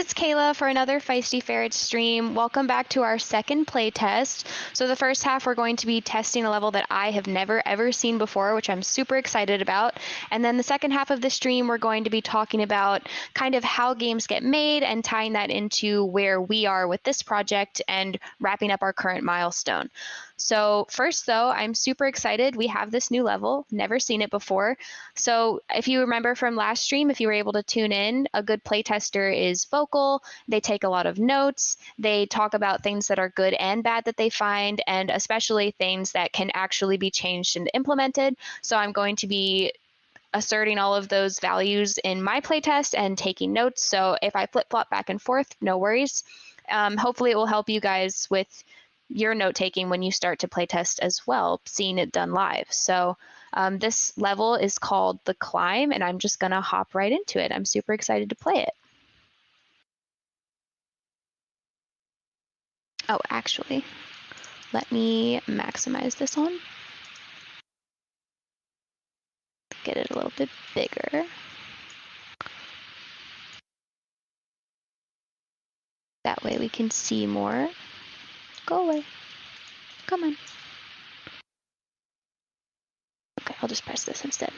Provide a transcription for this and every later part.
it's Kayla for another Feisty Ferrets stream. Welcome back to our second playtest. So the first half we're going to be testing a level that I have never ever seen before, which I'm super excited about. And then the second half of the stream we're going to be talking about kind of how games get made and tying that into where we are with this project and wrapping up our current milestone. So first though, I'm super excited. We have this new level, never seen it before. So if you remember from last stream, if you were able to tune in, a good playtester is vocal. They take a lot of notes. They talk about things that are good and bad that they find, and especially things that can actually be changed and implemented. So I'm going to be asserting all of those values in my playtest and taking notes. So if I flip-flop back and forth, no worries. Hopefully it will help you guys with your note taking when you start to playtest as well, seeing it done live. So this level is called The Climb, and I'm just gonna hop right into it. I'm super excited to play it. Oh, actually, let me maximize this one. Get it a little bit bigger. That way we can see more. Go away. Come on. Okay, I'll just press this instead.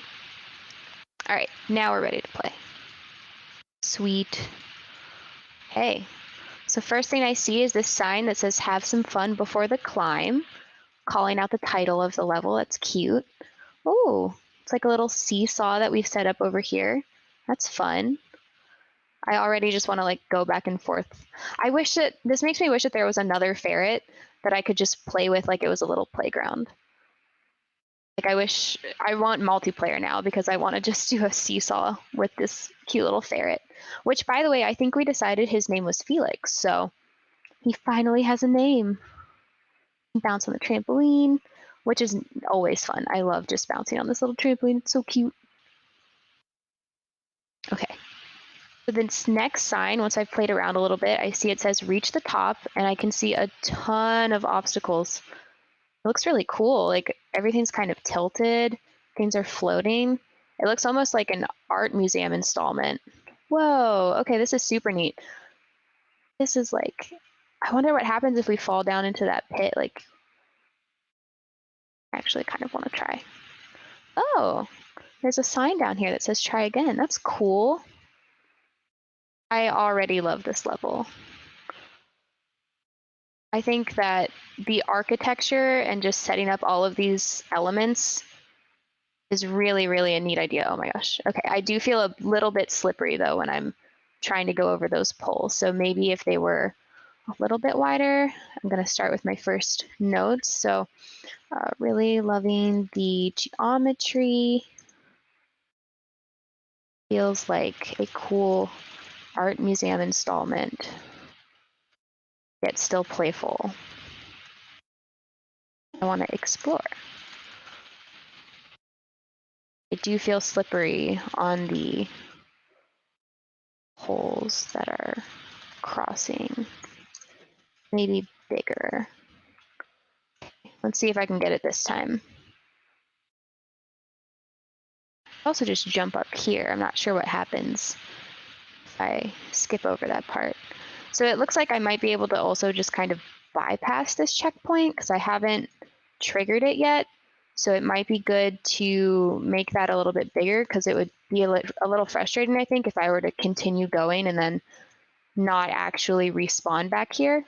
All right, now we're ready to play. Sweet. Hey, so first thing I see is this sign that says have some fun before the climb, calling out the title of the level. That's cute. Oh, it's like a little seesaw that we've set up over here. That's fun. I already just want to like go back and forth. I wish that this makes me wish that there was another ferret that I could just play with like it was a little playground. Like I want multiplayer now because I want to just do a seesaw with this cute little ferret. Which, by the way, I think we decided his name was Felix, so he finally has a name. He bounced on the trampoline, which is always fun. I love just bouncing on this little trampoline. It's so cute. Okay. So this next sign, once I've played around a little bit, I see it says reach the top, and I can see a ton of obstacles. It looks really cool. Like everything's kind of tilted. Things are floating. It looks almost like an art museum installment. Whoa, okay, this is super neat. This is like, I wonder what happens if we fall down into that pit. Like, I actually kind of want to try. Oh, there's a sign down here that says try again. That's cool. I already love this level. I think that the architecture and just setting up all of these elements is really, really a neat idea. Oh my gosh. Okay, I do feel a little bit slippery though when I'm trying to go over those poles. So maybe if they were a little bit wider, I'm going to start with my first notes. So really loving the geometry. Feels like a cool art museum installment, yet still playful. I want to explore. I do feel slippery on the holes that are crossing. Maybe bigger. Let's see if I can get it this time. Also just jump up here. I'm not sure what happens if I skip over that part. So it looks like I might be able to also just kind of bypass this checkpoint because I haven't triggered it yet. So it might be good to make that a little bit bigger because it would be a little frustrating, I think, if I were to continue going and then not actually respawn back here.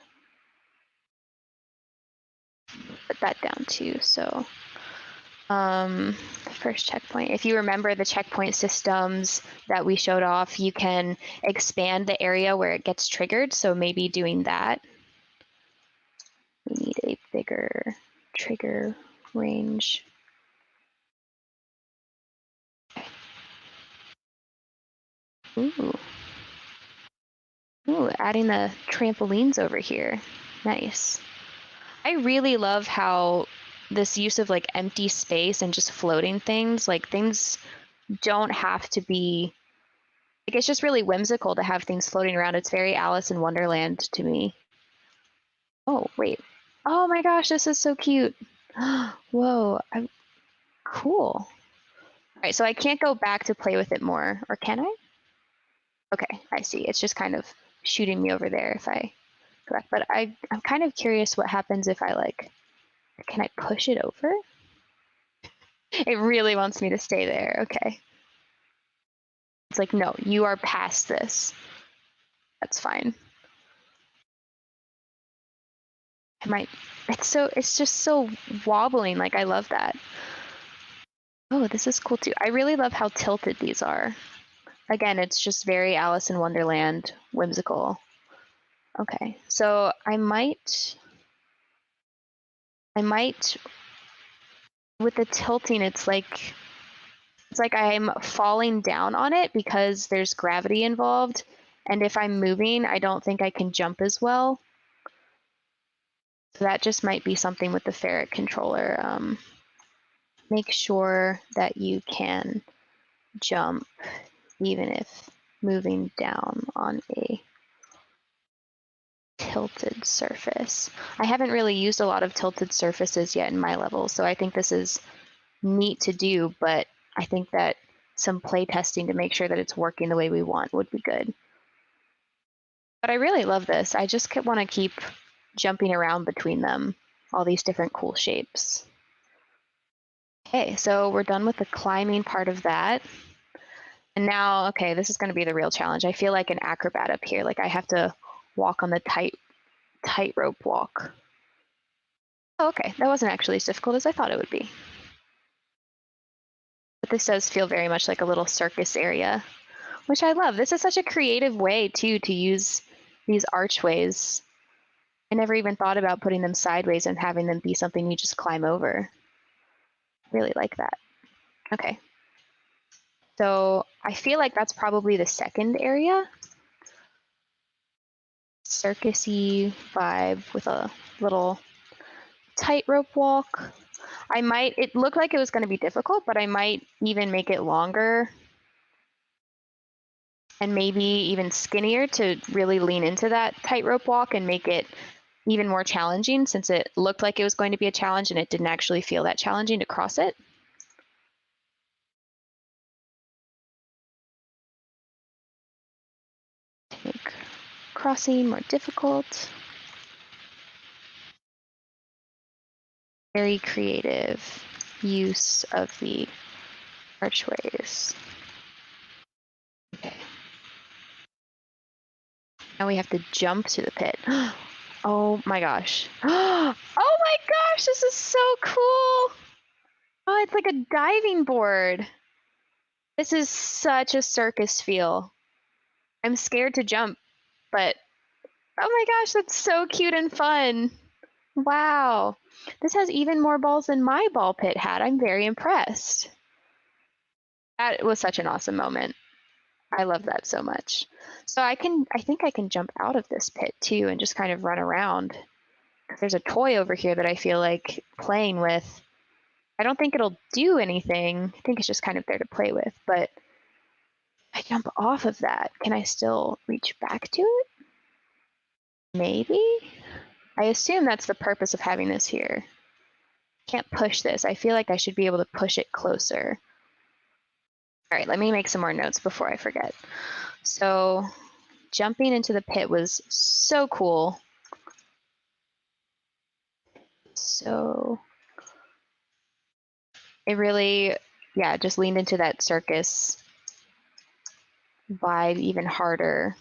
Put that down too. So first checkpoint. If you remember the checkpoint systems that we showed off, you can expand the area where it gets triggered. So maybe doing that. We need a bigger trigger range. Ooh. Ooh, adding the trampolines over here. Nice. I really love how this use of like empty space and just floating things, like things don't have to be, like it's just really whimsical to have things floating around. It's very Alice in Wonderland to me. Oh, wait. Oh my gosh, this is so cute. Whoa, cool. All right, so I can't go back to play with it more, or can I? Okay, I see. It's just kind of shooting me over there if I correct. But I'm kind of curious what happens if I like, can I push it over? It really wants me to stay there. Okay. It's like, no, you are past this. That's fine. It's just so wobbling. Like, I love that. Oh, this is cool too. I really love how tilted these are. Again, it's just very Alice in Wonderland, whimsical. Okay, so I might, with the tilting, it's like I'm falling down on it because there's gravity involved. And if I'm moving, I don't think I can jump as well. So that just might be something with the ferret controller. Make sure that you can jump even if moving down on a tilted surface. I haven't really used a lot of tilted surfaces yet in my level, so I think this is neat to do, but I think that some play testing to make sure that it's working the way we want would be good. But I really love this. I just want to keep jumping around between them, all these different cool shapes. Okay, so we're done with the climbing part of that. And now, okay, this is going to be the real challenge. I feel like an acrobat up here. Like I have to walk on the tightrope walk. Oh, okay, that wasn't actually as difficult as I thought it would be. But this does feel very much like a little circus area, which I love. This is such a creative way, too, to use these archways. I never even thought about putting them sideways and having them be something you just climb over. Really like that. Okay. So I feel like that's probably the second area. Circusy vibe with a little tightrope walk. It looked like it was going to be difficult, but I might even make it longer and maybe even skinnier to really lean into that tightrope walk and make it even more challenging, since it looked like it was going to be a challenge and it didn't actually feel that challenging to cross it. Make crossing more difficult. Very creative use of the archways. Okay. Now we have to jump to the pit. Oh my gosh. Oh my gosh, this is so cool. Oh, it's like a diving board. This is such a circus feel. I'm scared to jump, but oh my gosh, that's so cute and fun. Wow. This has even more balls than my ball pit had. I'm very impressed. That was such an awesome moment. I love that so much. So I think I can jump out of this pit too and just kind of run around. There's a toy over here that I feel like playing with. I don't think it'll do anything. I think it's just kind of there to play with, but if I jump off of that, can I still reach back to it? Maybe? I assume that's the purpose of having this here. Can't push this. I feel like I should be able to push it closer. All right, let me make some more notes before I forget. So jumping into the pit was so cool. So it really, yeah, just leaned into that circus vibe even harder.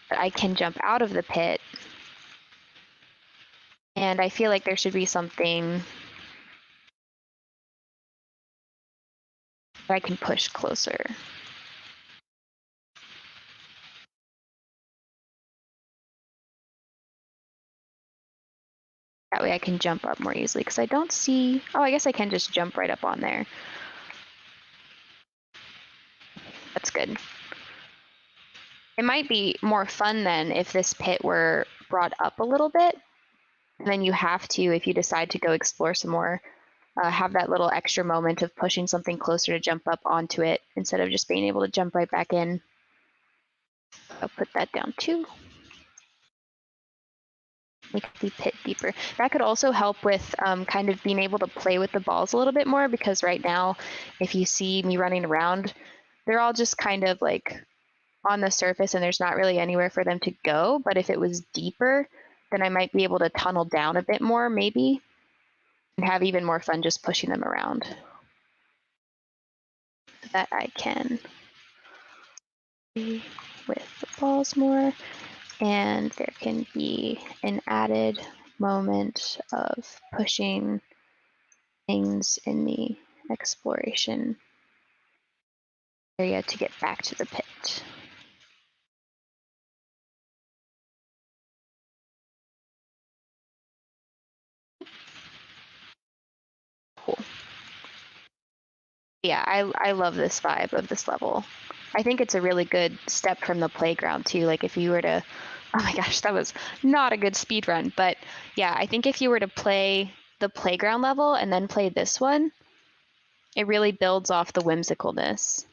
But I can jump out of the pit. And I feel like there should be something that I can push closer. That way I can jump up more easily, because I don't see, oh, I guess I can just jump right up on there. That's good. It might be more fun then if this pit were brought up a little bit. And then you have to, if you decide to go explore some more, have that little extra moment of pushing something closer to jump up onto it instead of just being able to jump right back in. I'll put that down too. Make the pit deeper. That could also help with kind of being able to play with the balls a little bit more, because right now, if you see me running around, they're all just kind of like on the surface and there's not really anywhere for them to go. But if it was deeper, then I might be able to tunnel down a bit more maybe and have even more fun just pushing them around. That I can with the balls more, and there can be an added moment of pushing things in the exploration area to get back to the pit. Cool. Yeah, I love this vibe of this level. I think it's a really good step from the playground too. Like if you were to, oh my gosh, that was not a good speed run. But yeah, I think if you were to play the playground level and then play this one, it really builds off the whimsicalness.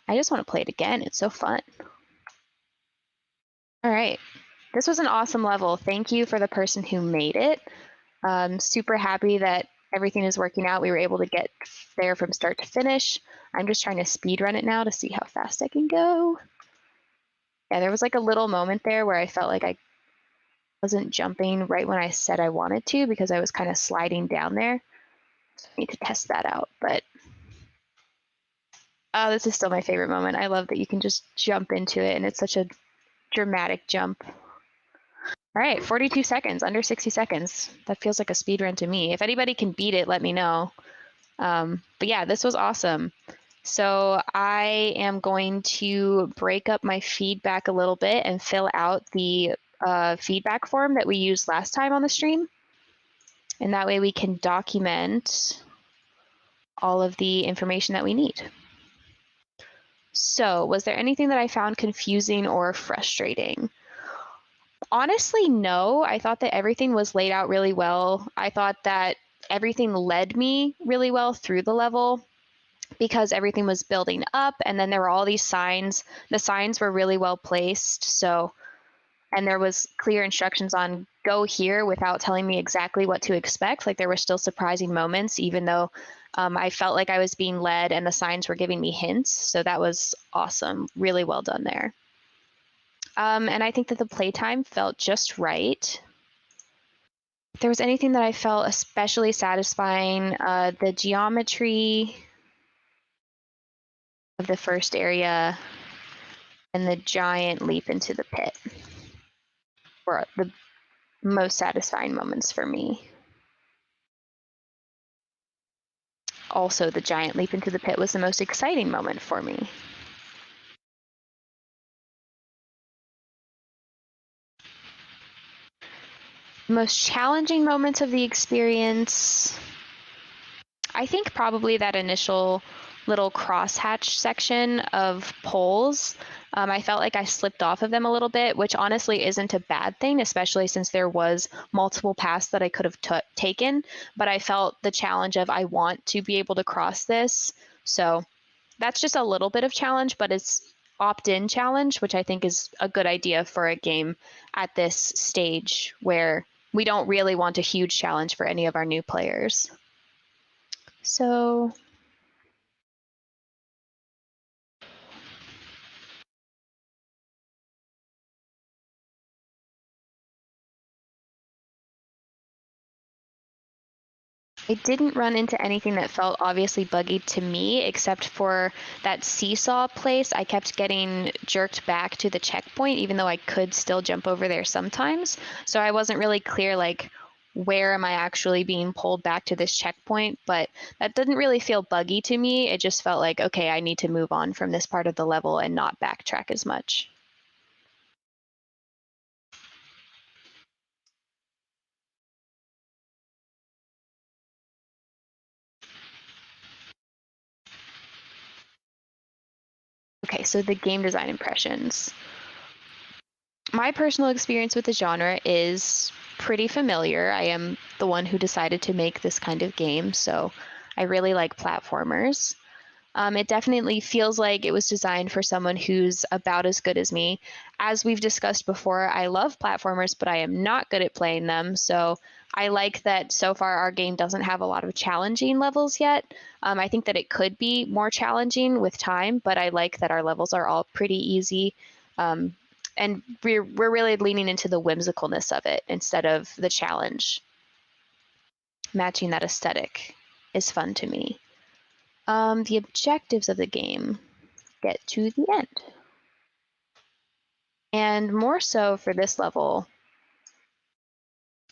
I just want to play it again. It's so fun. All right. This was an awesome level. Thank you for the person who made it. Super happy that everything is working out. We were able to get there from start to finish. I'm just trying to speed run it now to see how fast I can go. Yeah, there was like a little moment there where I felt like I wasn't jumping right when I said I wanted to because I was kind of sliding down there. So I need to test that out. But oh, this is still my favorite moment. I love that you can just jump into it and it's such a dramatic jump. All right, 42 seconds, under 60 seconds. That feels like a speed run to me. If anybody can beat it, let me know. But yeah, this was awesome. So I am going to break up my feedback a little bit and fill out the feedback form that we used last time on the stream. And that way we can document all of the information that we need. So was there anything that I found confusing or frustrating? Honestly, no. I thought that everything was laid out really well. I thought that everything led me really well through the level because everything was building up and then there were all these signs. The signs were really well placed. So, and there was clear instructions on go here without telling me exactly what to expect. Like there were still surprising moments, even though I felt like I was being led and the signs were giving me hints. So that was awesome. Really well done there. And I think that the playtime felt just right. If there was anything that I felt especially satisfying, the geometry of the first area and the giant leap into the pit were the most satisfying moments for me. Also, the giant leap into the pit was the most exciting moment for me. The most challenging moments of the experience, I think probably that initial little crosshatch section of poles. I felt like I slipped off of them a little bit, which honestly isn't a bad thing, especially since there was multiple paths that I could have taken. But I felt the challenge of I want to be able to cross this. So that's just a little bit of challenge, but it's opt-in challenge, which I think is a good idea for a game at this stage where we don't really want a huge challenge for any of our new players. So I didn't run into anything that felt obviously buggy to me, except for that seesaw place. I kept getting jerked back to the checkpoint, even though I could still jump over there sometimes. So I wasn't really clear, like, where am I actually being pulled back to this checkpoint? But that didn't really feel buggy to me. It just felt like, okay, I need to move on from this part of the level and not backtrack as much. Okay, so the game design impressions. My personal experience with the genre is pretty familiar. I am the one who decided to make this kind of game, so I really like platformers. It definitely feels like it was designed for someone who's about as good as me. As we've discussed before, I love platformers, but I am not good at playing them, so I like that so far our game doesn't have a lot of challenging levels yet. I think that it could be more challenging with time, but I like that our levels are all pretty easy. And we're really leaning into the whimsicalness of it instead of the challenge. Matching that aesthetic is fun to me. The objectives of the game: get to the end. And more so for this level,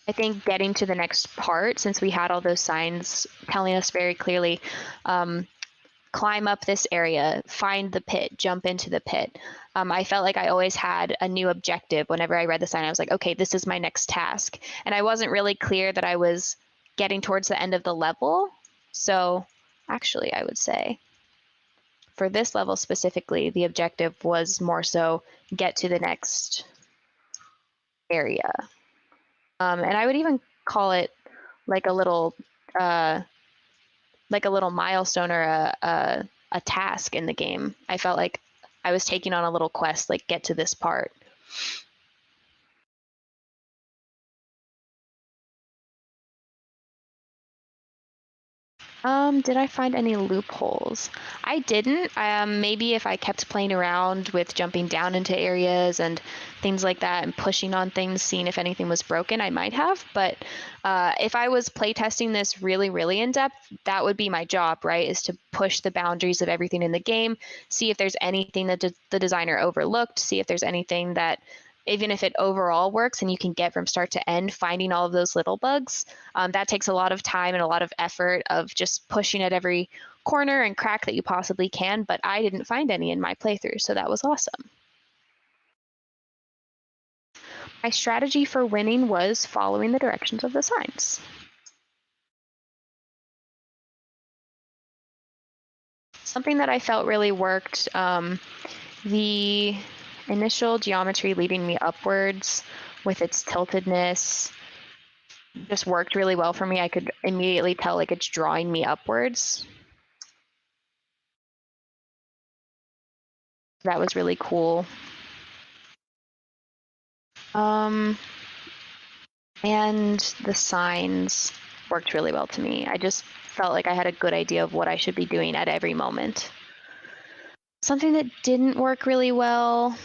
I think getting to the next part, since we had all those signs telling us very clearly, climb up this area, find the pit, jump into the pit. I felt like I always had a new objective. Whenever I read the sign, I was like, okay, this is my next task. And I wasn't really clear that I was getting towards the end of the level. So actually, I would say for this level specifically, the objective was more so get to the next area. And I would even call it like a little milestone or a task in the game. I felt like I was taking on a little quest, like get to this part. Did I find any loopholes? I didn't. Maybe if I kept playing around with jumping down into areas and things like that and pushing on things, seeing if anything was broken, I might have. But if I was playtesting this really, really in depth, that would be my job, right? Is to push the boundaries of everything in the game, see if there's anything that the designer overlooked, see if there's anything that, even if it overall works and you can get from start to end, finding all of those little bugs, that takes a lot of time and a lot of effort of just pushing at every corner and crack that you possibly can, but I didn't find any in my playthrough, so that was awesome. My strategy for winning was following the directions of the signs. Something that I felt really worked, the initial geometry leading me upwards with its tiltedness just worked really well for me. I could immediately tell like it's drawing me upwards. That was really cool. And the signs worked really well to me. I just felt like I had a good idea of what I should be doing at every moment. Something that didn't work really well,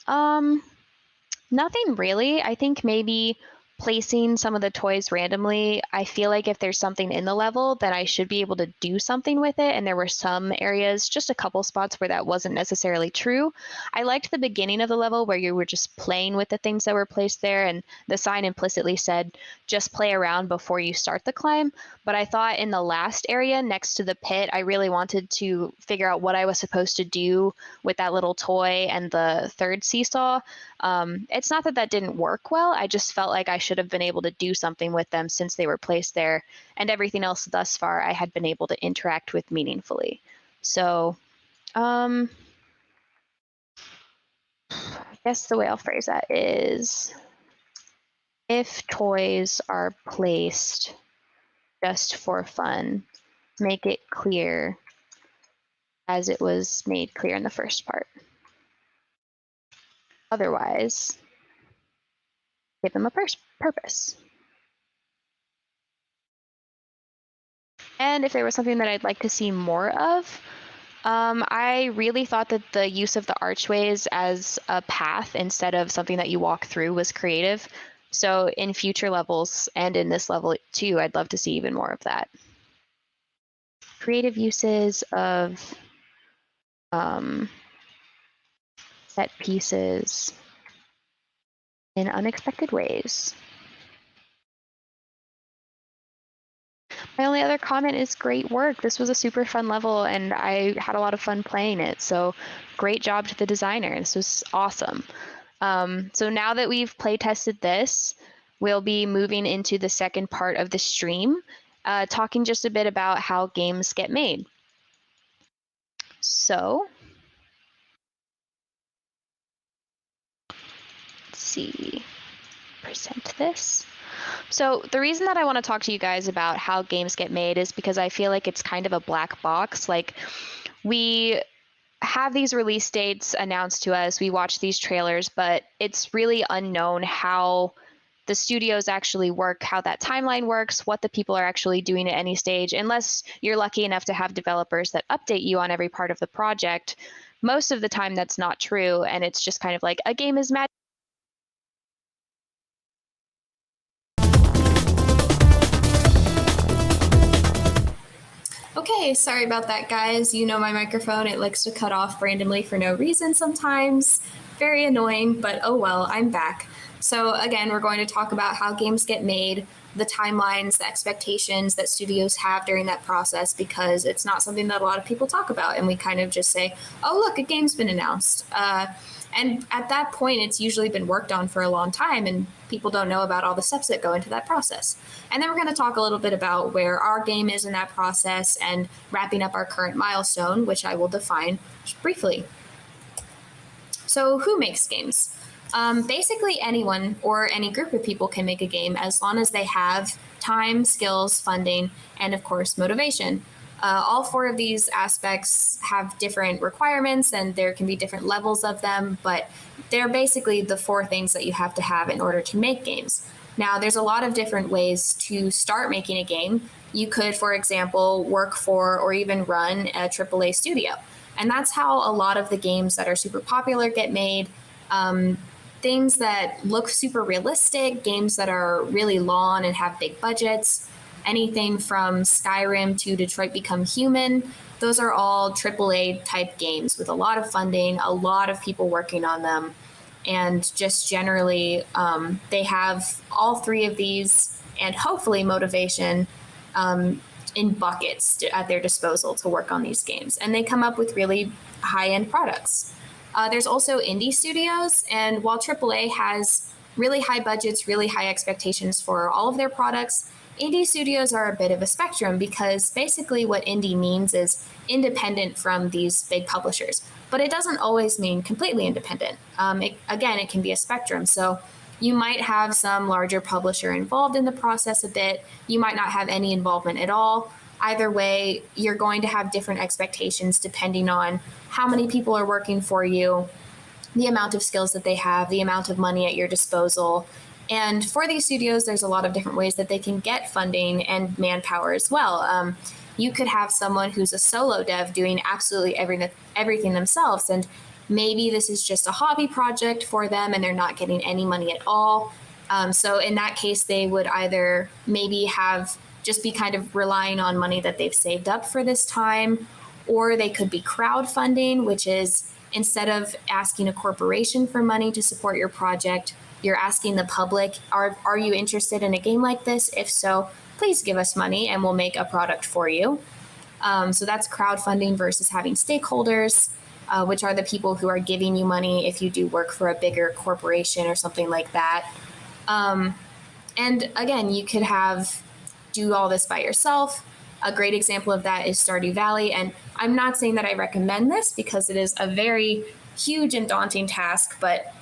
nothing really. I think maybe placing some of the toys randomly. I feel like if there's something in the level, then I should be able to do something with it. And there were some areas, just a couple spots where that wasn't necessarily true. I liked the beginning of the level where you were just playing with the things that were placed there. And the sign implicitly said, just play around before you start the climb. But I thought in the last area next to the pit, I really wanted to figure out what I was supposed to do with that little toy and the third seesaw. It's not that that didn't work well. I just felt like I should have been able to do something with them since they were placed there, and everything else thus far I had been able to interact with meaningfully. So, I guess the way I'll phrase that is, if toys are placed just for fun, make it clear as it was made clear in the first part. Otherwise, give them a purpose. And if there was something that I'd like to see more of, I really thought that the use of the archways as a path instead of something that you walk through was creative. So in future levels and in this level too, I'd love to see even more of that. Creative uses of set pieces in unexpected ways. My only other comment is great work. This was a super fun level and I had a lot of fun playing it. So great job to the designer. This was awesome. So now that we've play tested this, we'll be moving into the second part of the stream, talking just a bit about how games get made. So let's see, present this. So the reason that I want to talk to you guys about how games get made is because I feel like it's kind of a black box. Like, we have these release dates announced to us, we watch these trailers, but it's really unknown how the studios actually work, how that timeline works, what the people are actually doing at any stage, unless you're lucky enough to have developers that update you on every part of the project. Most of the time that's not true, and it's just kind of like a game is magic. Okay, sorry about that, guys. You know my microphone, it likes to cut off randomly for no reason sometimes. Very annoying, but oh well, I'm back. So, again, we're going to talk about how games get made, the timelines, the expectations that studios have during that process, because it's not something that a lot of people talk about. And we kind of just say, oh, look, a game's been announced. And at that point, it's usually been worked on for a long time, and people don't know about all the steps that go into that process. And then we're going to talk a little bit about where our game is in that process and wrapping up our current milestone, which I will define briefly. So, who makes games? Basically, anyone or any group of people can make a game as long as they have time, skills, funding, and of course, motivation. All four of these aspects have different requirements and there can be different levels of them, but they're basically the four things that you have to have in order to make games. Now, there's a lot of different ways to start making a game. You could, for example, work for or even run a AAA studio. And that's how a lot of the games that are super popular get made. Things that look super realistic, games that are really long and have big budgets, anything from Skyrim to Detroit Become Human. Those are all AAA type games with a lot of funding, a lot of people working on them. And just generally, they have all three of these and hopefully motivation in buckets at their disposal to work on these games. And they come up with really high-end products. There's also indie studios, and while AAA has really high budgets, really high expectations for all of their products, indie studios are a bit of a spectrum because basically what indie means is independent from these big publishers. But it doesn't always mean completely independent. It can be a spectrum. So you might have some larger publisher involved in the process a bit. You might not have any involvement at all. Either way, you're going to have different expectations depending on how many people are working for you, the amount of skills that they have, the amount of money at your disposal. And for these studios, there's a lot of different ways that they can get funding and manpower as well. You could have someone who's a solo dev doing absolutely everything themselves, and maybe this is just a hobby project for them and they're not getting any money at all. So in that case, they would either maybe just be kind of relying on money that they've saved up for this time, or they could be crowdfunding, which is instead of asking a corporation for money to support your project, you're asking the public, are you interested in a game like this? If so, please give us money and we'll make a product for you. So that's crowdfunding versus having stakeholders, which are the people who are giving you money if you do work for a bigger corporation or something like that. And again, you could do all this by yourself. A great example of that is Stardew Valley. And I'm not saying that I recommend this because it is a very huge and daunting task. But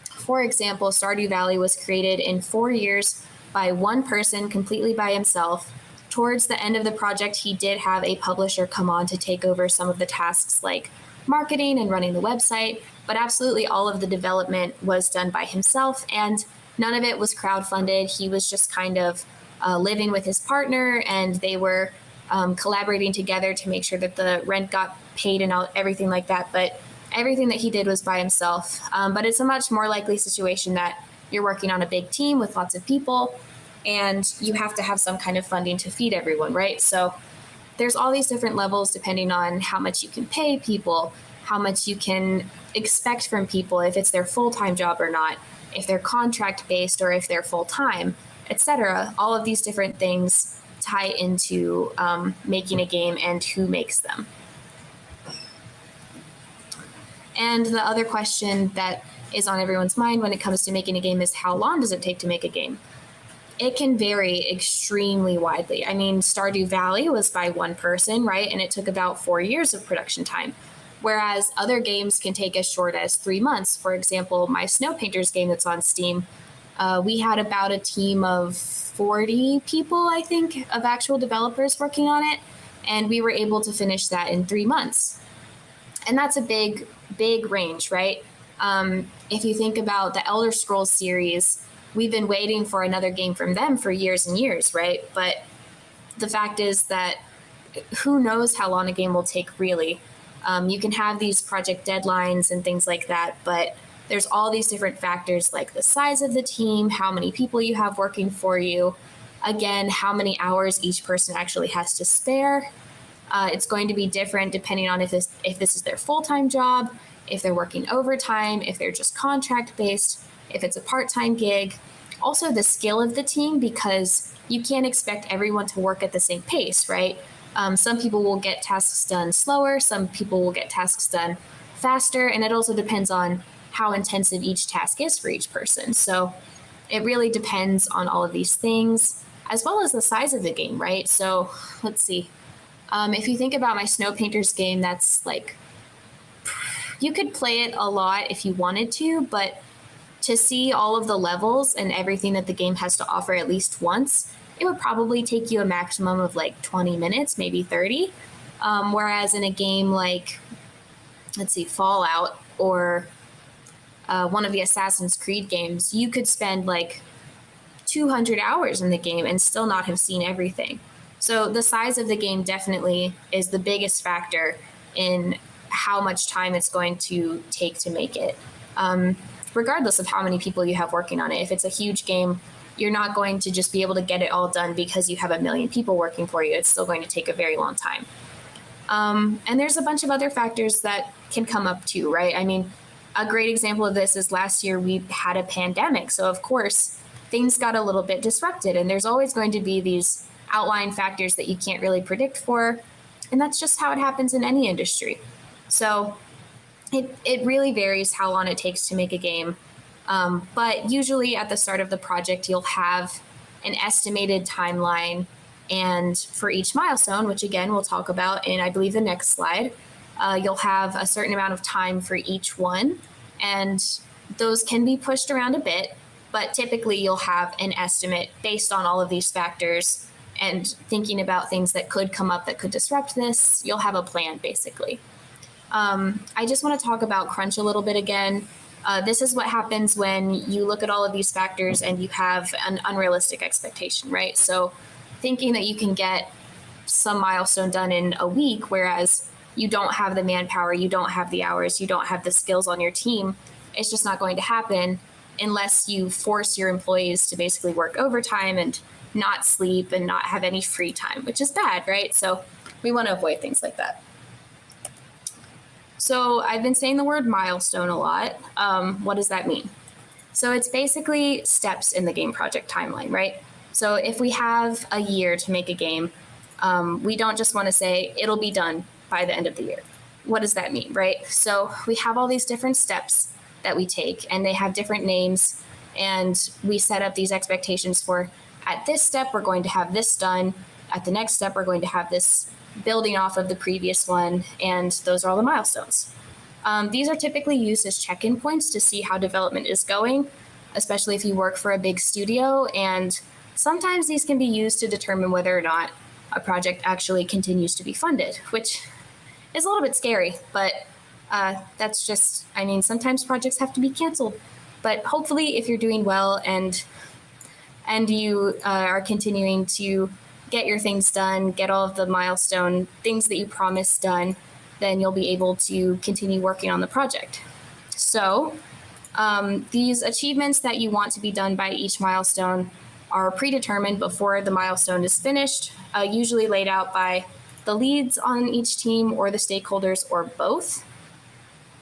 for example, Stardew Valley was created in 4 years by one person completely by himself. Towards the end of the project, he did have a publisher come on to take over some of the tasks like marketing and running the website. But absolutely all of the development was done by himself. And none of it was crowdfunded. He was just kind of living with his partner, and they were collaborating together to make sure that the rent got paid and everything like that. But everything that he did was by himself. But it's a much more likely situation that you're working on a big team with lots of people, and you have to have some kind of funding to feed everyone, right? So there's all these different levels depending on how much you can pay people, how much you can expect from people, if it's their full-time job or not, if they're contract-based or if they're full-time, etc. All of these different things tie into making a game and who makes them. And the other question that is on everyone's mind when it comes to making a game is, how long does it take to make a game? It can vary extremely widely. I mean, Stardew Valley was by one person, right? And it took about 4 years of production time. Whereas other games can take as short as 3 months. For example, my Snow Painters game that's on Steam, we had about a team of 40 people, I think, of actual developers working on it. And we were able to finish that in 3 months. And that's a big range, right? If you think about the Elder Scrolls series, we've been waiting for another game from them for years and years, right? But the fact is that who knows how long a game will take, really. You can have these project deadlines and things like that, but there's all these different factors like the size of the team, how many people you have working for you, again, how many hours each person actually has to spare. It's going to be different depending on if this is their full-time job, if they're working overtime, if they're just contract-based, if it's a part-time gig. Also, the skill of the team, because you can't expect everyone to work at the same pace, right? Some people will get tasks done slower, some people will get tasks done faster, and it also depends on how intensive each task is for each person. So it really depends on all of these things, as well as the size of the game, right? So let's see. If you think about my Snow Painters game, that's like, you could play it a lot if you wanted to, but to see all of the levels and everything that the game has to offer at least once, it would probably take you a maximum of like 20 minutes, maybe 30. Whereas in a game like, let's see, Fallout or one of the Assassin's Creed games, you could spend like 200 hours in the game and still not have seen everything. So the size of the game definitely is the biggest factor in how much time it's going to take to make it. Regardless of how many people you have working on it. If it's a huge game, you're not going to just be able to get it all done because you have a million people working for you. It's still going to take a very long time. And there's a bunch of other factors that can come up too, right? I mean, a great example of this is last year we had a pandemic. So of course, things got a little bit disrupted, and there's always going to be these outlying factors that you can't really predict for. And that's just how it happens in any industry. So it really varies how long it takes to make a game. But usually at the start of the project, you'll have an estimated timeline. And for each milestone, which again, we'll talk about in, I believe, the next slide, you'll have a certain amount of time for each one. And those can be pushed around a bit, but typically you'll have an estimate based on all of these factors and thinking about things that could come up that could disrupt this. You'll have a plan, basically. I just want to talk about crunch a little bit again. This is what happens when you look at all of these factors and you have an unrealistic expectation, right? So thinking that you can get some milestone done in a week, whereas you don't have the manpower, you don't have the hours, you don't have the skills on your team, it's just not going to happen unless you force your employees to basically work overtime and not sleep and not have any free time, which is bad, right? So we want to avoid things like that. So I've been saying the word milestone a lot. What does that mean? So it's basically steps in the game project timeline, right? So if we have a year to make a game, we don't just want to say it'll be done by the end of the year. What does that mean, right? So we have all these different steps that we take, and they have different names, and we set up these expectations for, at this step, we're going to have this done. At the next step, we're going to have this building off of the previous one, and those are all the milestones. These are typically used as check-in points to see how development is going, especially if you work for a big studio, and sometimes these can be used to determine whether or not a project actually continues to be funded, which is a little bit scary, but that's just, I mean, sometimes projects have to be canceled. But hopefully if you're doing well and you are continuing to get your things done, get all of the milestone things that you promised done, then you'll be able to continue working on the project. So these achievements that you want to be done by each milestone are predetermined before the milestone is finished, usually laid out by the leads on each team or the stakeholders or both.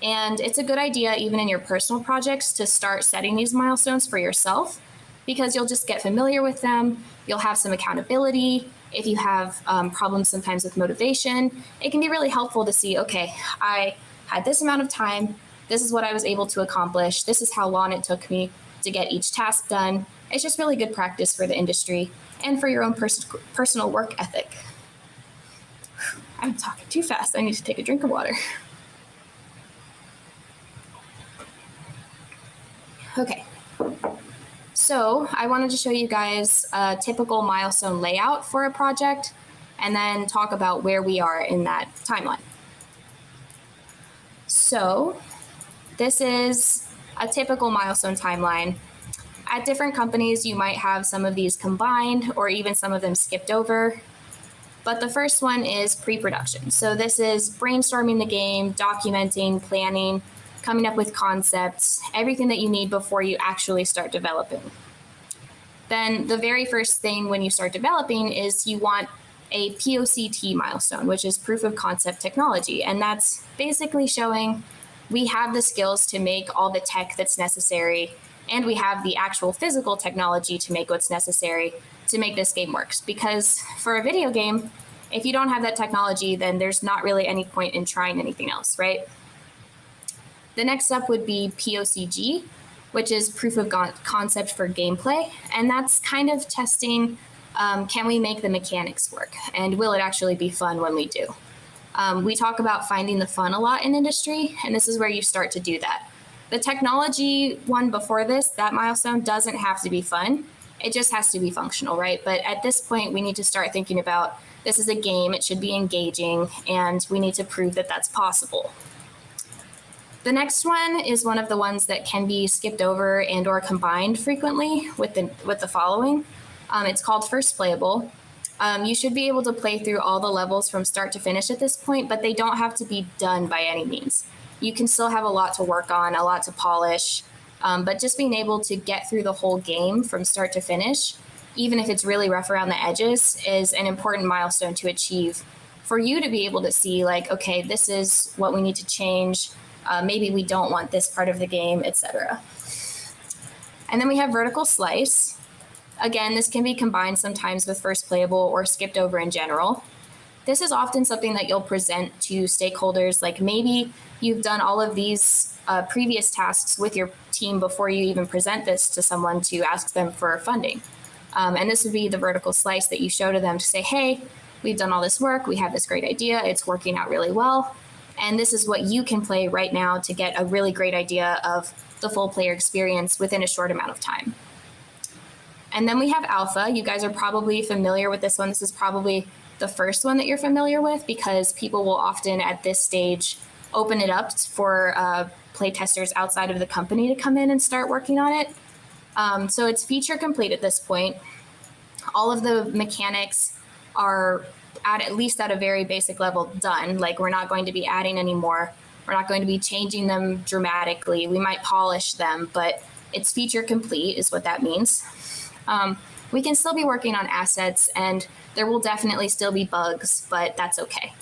And it's a good idea, even in your personal projects, to start setting these milestones for yourself, because you'll just get familiar with them. You'll have some accountability. If you have problems sometimes with motivation, it can be really helpful to see, okay, I had this amount of time. This is what I was able to accomplish. This is how long it took me to get each task done. It's just really good practice for the industry and for your own personal work ethic. I'm talking too fast. I need to take a drink of water. Okay. So I wanted to show you guys a typical milestone layout for a project and then talk about where we are in that timeline. So this is a typical milestone timeline. At different companies, you might have some of these combined or even some of them skipped over. But the first one is pre-production. So this is brainstorming the game, documenting, planning, coming up with concepts, everything that you need before you actually start developing. Then the very first thing when you start developing is you want a POCT milestone, which is proof of concept technology. And that's basically showing we have the skills to make all the tech that's necessary, and we have the actual physical technology to make what's necessary to make this game work. Because for a video game, if you don't have that technology, then there's not really any point in trying anything else, right? The next step would be POCG, which is proof of concept for gameplay. And that's kind of testing, can we make the mechanics work? And will it actually be fun when we do? We talk about finding the fun a lot in industry, and this is where you start to do that. The technology one before this, that milestone, doesn't have to be fun. It just has to be functional, right? But at this point, we need to start thinking about this is a game, it should be engaging, and we need to prove that that's possible. The next one is one of the ones that can be skipped over and or combined frequently with the following. It's called First Playable. You should be able to play through all the levels from start to finish at this point, but they don't have to be done by any means. You can still have a lot to work on, a lot to polish, but just being able to get through the whole game from start to finish, even if it's really rough around the edges, is an important milestone to achieve for you to be able to see, like, okay, this is what we need to change. Maybe we don't want this part of the game, etc. And then we have vertical slice. Again, this can be combined sometimes with first playable or skipped over in general. This is often something that you'll present to stakeholders, like maybe you've done all of these previous tasks with your team before you even present this to someone to ask them for funding. And this would be the vertical slice that you show to them to say, hey, we've done all this work, we have this great idea, it's working out really well, and this is what you can play right now to get a really great idea of the full player experience within a short amount of time. And then we have alpha. You guys are probably familiar with this one. This is probably the first one that you're familiar with because people will often at this stage open it up for playtesters outside of the company to come in and start working on it. So it's feature complete at this point. All of the mechanics are at least at a very basic level done. Like, we're not going to be adding any more. We're not going to be changing them dramatically. We might polish them, but it's feature complete is what that means. We can still be working on assets, and there will definitely still be bugs, but that's okay.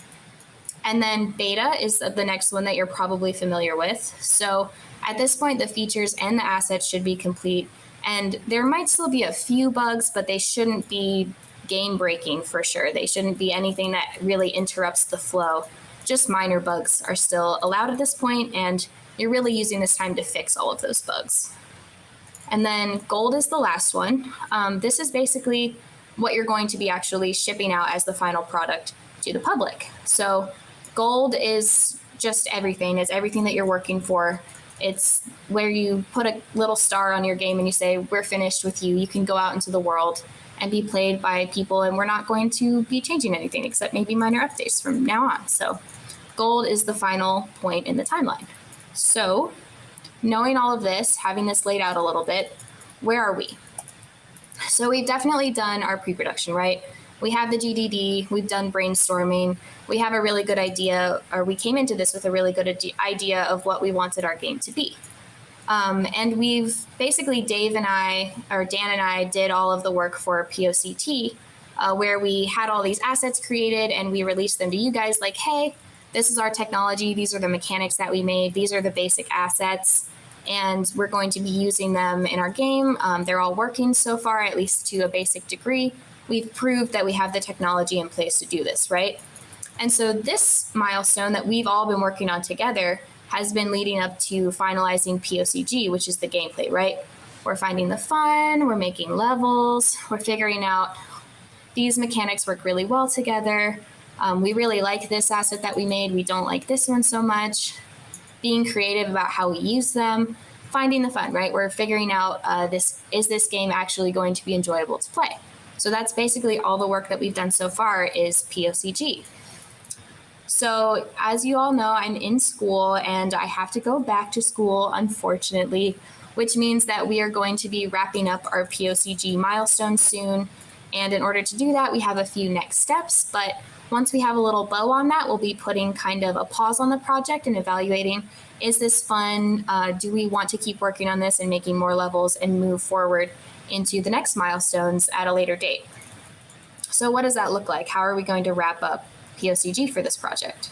And then beta is the next one that you're probably familiar with. So at this point, the features and the assets should be complete, and there might still be a few bugs, but they shouldn't be game breaking for sure. They shouldn't be anything that really interrupts the flow. Just minor bugs are still allowed at this point, and you're really using this time to fix all of those bugs. And then gold is the last one. This is basically what you're going to be actually shipping out as the final product to the public. So gold is just everything. It's everything that you're working for. It's where you put a little star on your game and you say, we're finished with you. You can go out into the world and be played by people, and we're not going to be changing anything except maybe minor updates from now on. So gold is the final point in the timeline. So knowing all of this, having this laid out a little bit, where are we? So we've definitely done our pre-production, right? We have the GDD, we've done brainstorming, we have a really good idea, or we came into this with a really good idea of what we wanted our game to be. And we've basically, Dan and I did all of the work for POCT, where we had all these assets created and we released them to you guys like, hey, this is our technology, these are the mechanics that we made, these are the basic assets, and we're going to be using them in our game. They're all working so far, at least to a basic degree. We've proved that we have the technology in place to do this, right? And so this milestone that we've all been working on together has been leading up to finalizing POCG, which is the gameplay, right? We're finding the fun, we're making levels, we're figuring out these mechanics work really well together. We really like this asset that we made. We don't like this one so much. Being creative about how we use them, finding the fun, right? We're figuring out is this game actually going to be enjoyable to play? So that's basically all the work that we've done so far is POCG. So as you all know, I'm in school and I have to go back to school, unfortunately, which means that we are going to be wrapping up our POCG milestone soon. And in order to do that, we have a few next steps. But once we have a little bow on that, we'll be putting kind of a pause on the project and evaluating, is this fun? Do we want to keep working on this and making more levels and move forward into the next milestones at a later date? So what does that look like? How are we going to wrap up POCG for this project?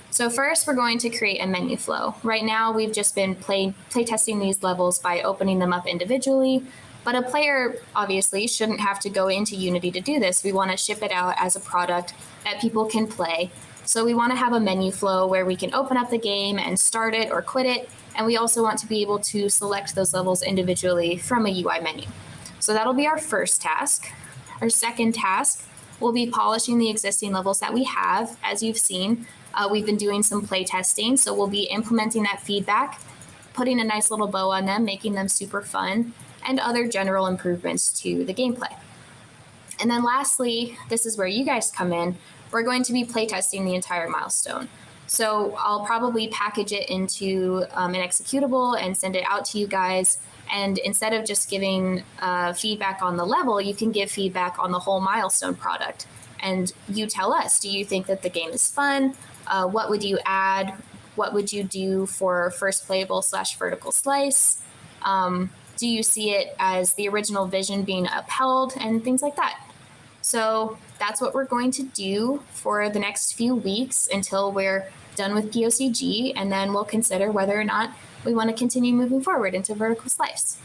So first, we're going to create a menu flow. Right now, we've just been playtesting these levels by opening them up individually, but a player obviously shouldn't have to go into Unity to do this. We want to ship it out as a product that people can play. So we want to have a menu flow where we can open up the game and start it or quit it, and we also want to be able to select those levels individually from a UI menu. So that'll be our first task. Our second task will be polishing the existing levels that we have. As you've seen, we've been doing some play testing, so we'll be implementing that feedback, putting a nice little bow on them, making them super fun, and other general improvements to the gameplay. And then lastly, this is where you guys come in. We're going to be playtesting the entire milestone. So I'll probably package it into an executable and send it out to you guys. And instead of just giving feedback on the level, you can give feedback on the whole milestone product. And you tell us, do you think that the game is fun? What would you add? What would you do for first playable / vertical slice? Do you see it as the original vision being upheld and things like that? So that's what we're going to do for the next few weeks until we're done with POCG, and then we'll consider whether or not we want to continue moving forward into vertical slice.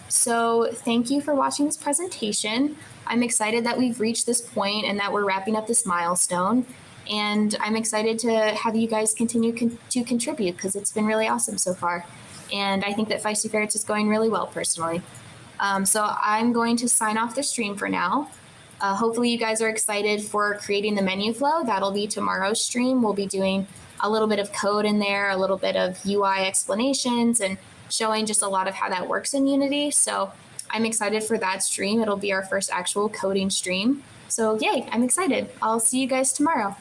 So thank you for watching this presentation. I'm excited that we've reached this point and that we're wrapping up this milestone. And I'm excited to have you guys continue to contribute because it's been really awesome so far. And I think that Feisty Ferrets is going really well personally. So I'm going to sign off the stream for now. Hopefully you guys are excited for creating the menu flow. That'll be tomorrow's stream. We'll be doing a little bit of code in there, a little bit of UI explanations, and showing just a lot of how that works in Unity. So I'm excited for that stream. It'll be our first actual coding stream. So yay, I'm excited. I'll see you guys tomorrow.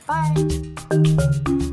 Bye.